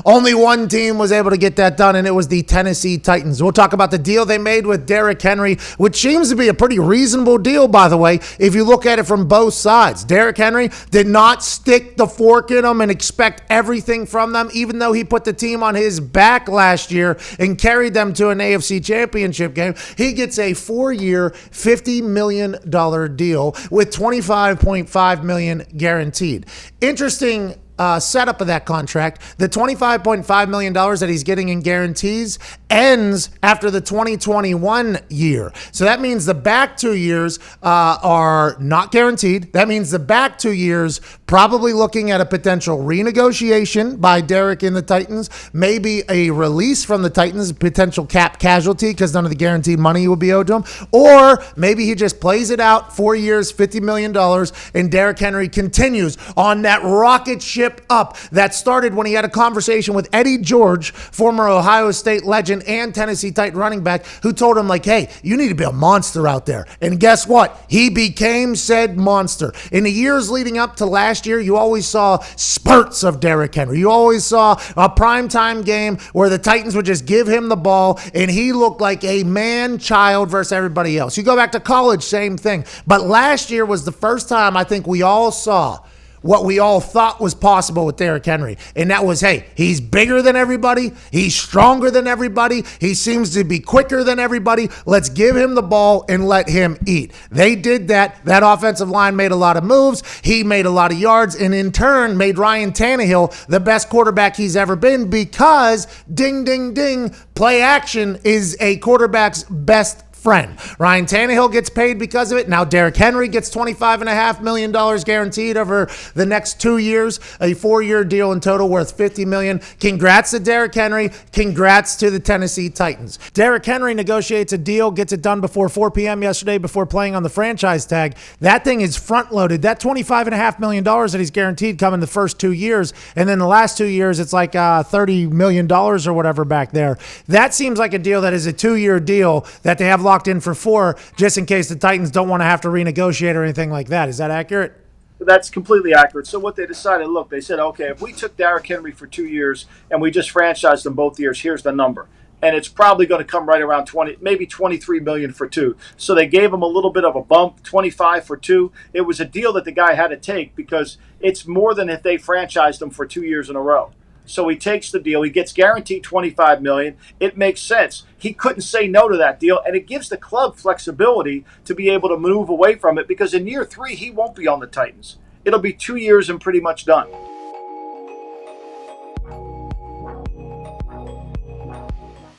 Only one team was able to get that done, and it was the Tennessee Titans. We'll talk about the deal they made with Derrick Henry, which seems to be a pretty reasonable deal, by the way, if you look at it from both sides. Derrick Henry did not stick the fork in them and expect everything from them, even though he put the team on his back last year and carried them to an AFC championship game. He gets a 4-year, $50 million deal with $25.5 million guaranteed. Interesting setup of that contract. The $25.5 million that he's getting in guarantees ends after the 2021 year. So that means the back 2 years are not guaranteed. That means the back 2 years probably looking at a potential renegotiation by Derrick and the Titans, maybe a release from the Titans, potential cap casualty because none of the guaranteed money will be owed to him, or maybe he just plays it out 4 years, $50 million, and Derrick Henry continues on that rocket ship up that started when he had a conversation with Eddie George, former Ohio State legend and Tennessee Titan running back, who told him, like, hey, you need to be a monster out there. And guess what? He became said monster. In the years leading up to last year, you always saw spurts of Derrick Henry. You always saw a primetime game where the Titans would just give him the ball and he looked like a man-child versus everybody else. You go back to college, same thing. But last year was the first time I think we all saw what we all thought was possible with Derrick Henry. And that was, hey, he's bigger than everybody. He's stronger than everybody. He seems to be quicker than everybody. Let's give him the ball and let him eat. They did that. That offensive line made a lot of moves. He made a lot of yards and in turn made Ryan Tannehill the best quarterback he's ever been because ding, ding, ding, play action is a quarterback's best friend. Ryan Tannehill gets paid because of it. Now Derrick Henry gets $25.5 million guaranteed over the next 2 years, a 4-year deal in total worth $50 million. Congrats to Derrick Henry. Congrats to the Tennessee Titans. Derrick Henry negotiates a deal, gets it done before 4 p.m. yesterday before playing on the franchise tag. That thing is front loaded. That $25.5 million that he's guaranteed come in the first 2 years. And then the last 2 years, it's like $30 million or whatever back there. That seems like a deal that is a 2-year deal that they have locked in for 4, just in case the Titans don't want to have to renegotiate or anything like that. Is that accurate? That's completely accurate. So what they decided, look, they said, okay, if we took Derrick Henry for 2 years and we just franchised him both years, here's the number. And it's probably going to come right around 20, maybe $23 million for 2. So they gave him a little bit of a bump, 25 for 2. It was a deal that the guy had to take because it's more than if they franchised him for 2 years in a row. So he takes the deal. He gets guaranteed $25 million. It makes sense. He couldn't say no to that deal, and it gives the club flexibility to be able to move away from it because in year 3, he won't be on the Titans. It'll be 2 years and pretty much done.